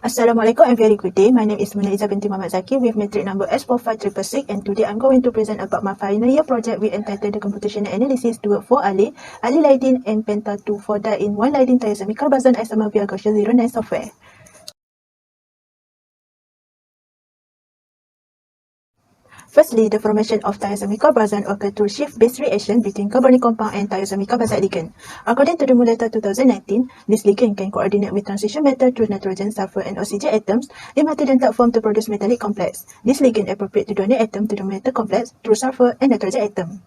Assalamualaikum and very good day. My name is Munaiza binti Muhammad Zaki with metric number S44666 and today I'm going to present about my final year project we entitled the Computational Analysis to work for ALLYLIDENE and Penta 2 for die-in-1 lidene thiosemic-carbazone isomer via Gaussian zero-net software. Firstly, the formation of thiosemic-carbazone occurs through shift-based reaction between carbonic compound and thiosemic-carbazide ligand. According to the Muleta 2019, this ligand can coordinate with transition metal through nitrogen, sulfur, and oxygen atoms in multi-dentate form to produce metallic complex. This ligand appropriate to donate atom to the metal complex through sulfur and nitrogen atom.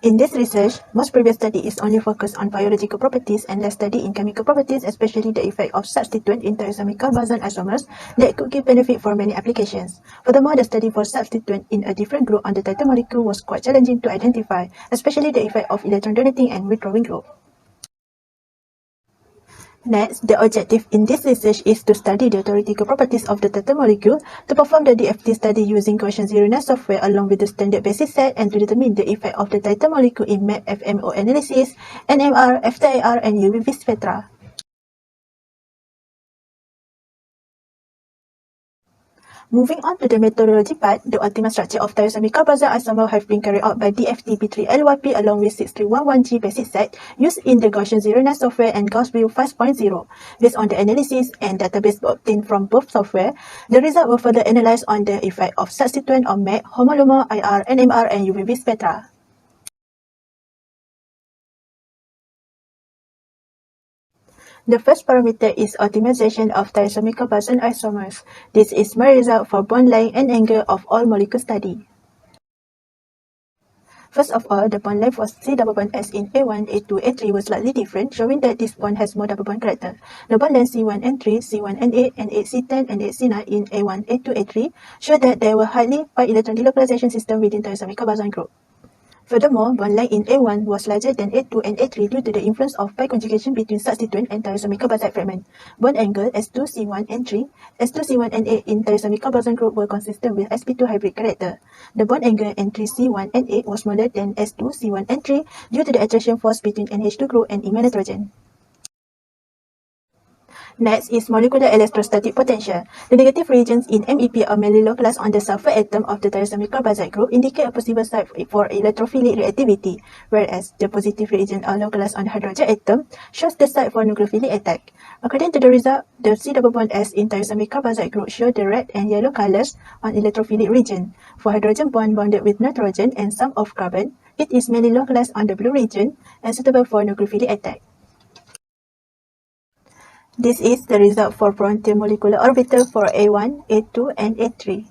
In this research, most previous study is only focused on biological properties and less study in chemical properties, especially the effect of substituent in thiosemic-carbazone isomers that could give benefit for many applications. Furthermore, the study for substituent in a different group on the title molecule was quite challenging to identify, especially the effect of electron donating and withdrawing group. Next, the objective in this research is to study the theoretical properties of the title molecule, to perform the DFT study using Gaussian zero-net software along with the standard basis set, and to determine the effect of the title molecule in MAP FMO analysis, NMR, FTIR, and UV spectra. Moving on to the methodology part, the optimal structure of thiosemic-carbazone isomer have been carried out by DFT-P3-LYP along with 6311G basis set used in the Gaussian zero-net software and Gauss View 5.0. Based on the analysis and database obtained from both software, the result were further analyzed on the effect of substituent on MAP, homolumer, IR, NMR, and UV spectra. The first parameter is optimization of thiosemic-carbazone isomers. This is my result for bond length and angle of all molecule study. First of all, the bond length for C double bond S in A1, A2, A3 was slightly different, showing that this bond has more double bond character. The bond length C1 and 3, C1 and 8, and 8C10 and 8C9 in A1, A2, A3 show that there were highly pi electron delocalization system within thiosemic-carbazone group. Furthermore, bond length in A1 was larger than A2 and A3 due to the influence of pi conjugation between substituent and thiosemic-carbazide fragment. Bond angle S2, C1, and 3, S2, C1, and 8 in thiosemic-carbazone group were consistent with sp2 hybrid character. The bond angle N3, C1, and 8 was smaller than S2, C1, and 3 due to the attraction force between NH2 group and imine nitrogen. Next is molecular electrostatic potential. The negative regions in MEP are mainly localized on the sulfur atom of the thiosemic-carbazide group, indicate a possible site for electrophilic reactivity, whereas the positive region are localized on the hydrogen atom, shows the site for nucleophilic attack. According to the result, the C double bond S in thiosemic-carbazide group show the red and yellow colors on electrophilic region. For hydrogen bond bonded with nitrogen and some of carbon, it is mainly localized on the blue region and suitable for nucleophilic attack. This is the result for frontier molecular orbital for A1, A2, and A3.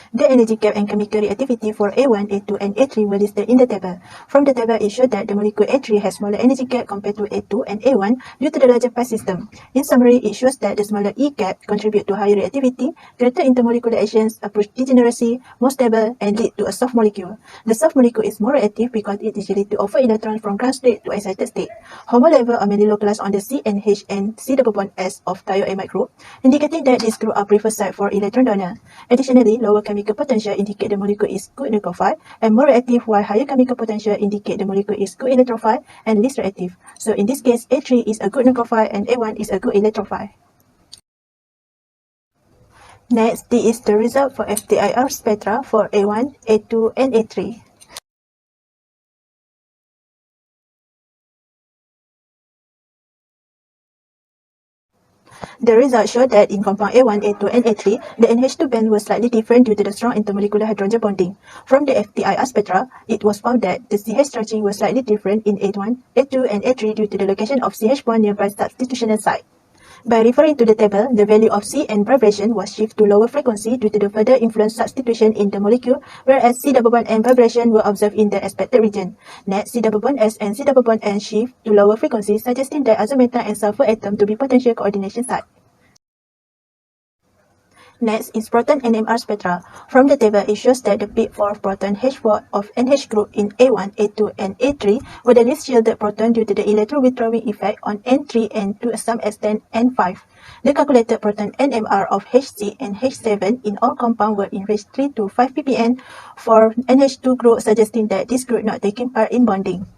The energy gap and chemical reactivity for A1, A2, and A3 were listed in the table. From the table, it showed that the molecule A3 has smaller energy gap compared to A2 and A1 due to the larger pi system. In summary, it shows that the smaller E gap contribute to higher reactivity, greater intermolecular actions, approach degeneracy, more stable, and lead to a soft molecule. The soft molecule is more reactive because it is related to offer electrons from ground state to excited state. Homo level are mainly localized on the C and H and C double bond S of thioamide group, indicating that this group are preferred site for electron donor. Additionally, lower chemical potential indicate the molecule is good nucleophile and more reactive, while higher chemical potential indicate the molecule is good electrophile and least reactive. So in this case, A3 is a good nucleophile and A1 is a good electrophile. Next, this is the result for FTIR spectra for A1, A2, and A3. The results show that in compound A1, A2, and A3, the NH2 band was slightly different due to the strong intermolecular hydrogen bonding. From the FTIR spectra, it was found that the CH stretching was slightly different in A1, A2, and A3 due to the location of CH bond nearby substitutional site. By referring to the table, the value of C and vibration was shifted to lower frequency due to the further influence substitution in the molecule, whereas C double bond and vibration were observed in the expected region. Next, C double bond S and C double bond N shift to lower frequency, suggesting that azometal and sulfur atom to be potential coordination site. Next is proton NMR spectra. From the table, it shows that the peak for proton H4 of NH group in A1, A2, and A3 were the least shielded proton due to the electron withdrawing effect on N3 and to some extent N5. The calculated proton NMR of HC and H7 in all compounds were in range 3 to 5 ppm for NH2 group, suggesting that this group not taking part in bonding.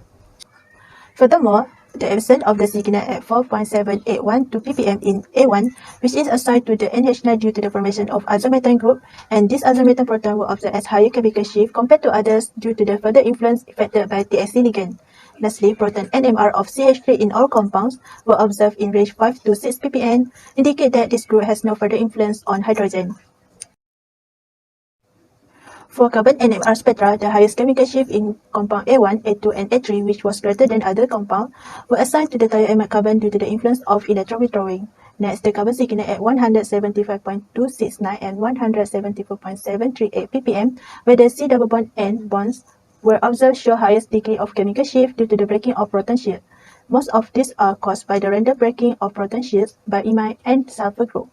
Furthermore, the absence of the signal at 4.781 ppm in A1, which is assigned to the NH9 due to the formation of azomethane group, and this azomethane proton were observed as higher chemical shift compared to others due to the further influence effected by THC ligand. Lastly, proton NMR of CH3 in all compounds were observed in range 5 to 6 ppm, indicate that this group has no further influence on hydrogen. For carbon NMR spectra, the highest chemical shift in compound A1, A2, and A3, which was greater than other compounds, were assigned to the thioamide carbon due to the influence of electron withdrawing. Next, the carbon signal at 175.269 and 174.738 ppm, where the C double bond N bonds were observed show highest degree of chemical shift due to the breaking of proton shield. Most of these are caused by the random breaking of proton shields by imine and sulfur group.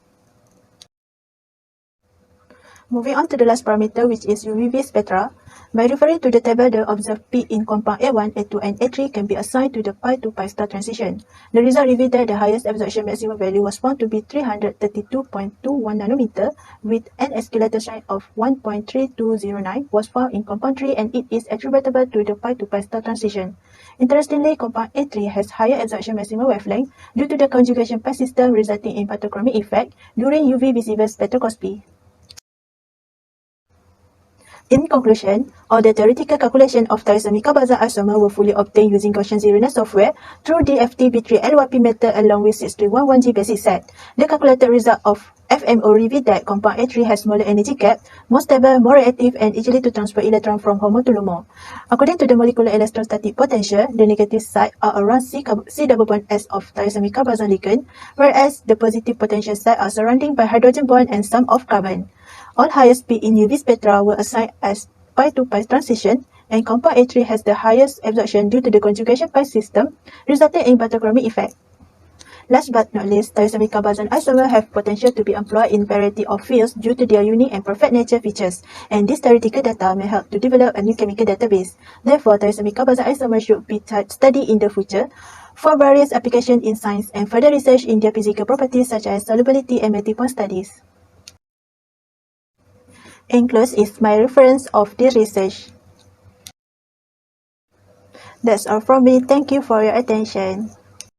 Moving on to the last parameter, which is UV spectra. By referring to the table, the observed peak in compound A1, A2, and A3 can be assigned to the pi to pi star transition. The result revealed that the highest absorption maximum value was found to be 332.21 nanometer, with an escalator strength of 1.3209 was found in compound 3, and it is attributable to the pi to pi star transition. Interestingly, compound A3 has higher absorption maximum wavelength due to the conjugation pi system, resulting in photochromic effect during UV visible spectroscopy. In conclusion, all the theoretical calculation of thiosemic-carbazone isomer were fully obtained using Gaussian zeroth software through the FTB3LYP method along with 6311G basic set. The calculated result of FMO revealed that compound A3 has smaller energy gap, more stable, more reactive, and easily to transfer electron from HOMO to LUMO. According to the molecular electrostatic potential, the negative side are around C double bond S of thiosemic-carbazone ligand, whereas the positive potential side are surrounding by hydrogen bond and some of carbon. All highest peak in UV spectra were assigned as pi to pi transition, and compound A3 has the highest absorption due to the conjugation pi system, resulting in photochromic effect. Last but not least, thiosemic-carbazone isomer have potential to be employed in variety of fields due to their unique and perfect nature features, and this theoretical data may help to develop a new chemical database. Therefore, thiosemic-carbazone isomer should be studied in the future for various applications in science and further research in their physical properties such as solubility and melting point studies. Enclosed is my reference of this research. That's all from me. Thank you for your attention.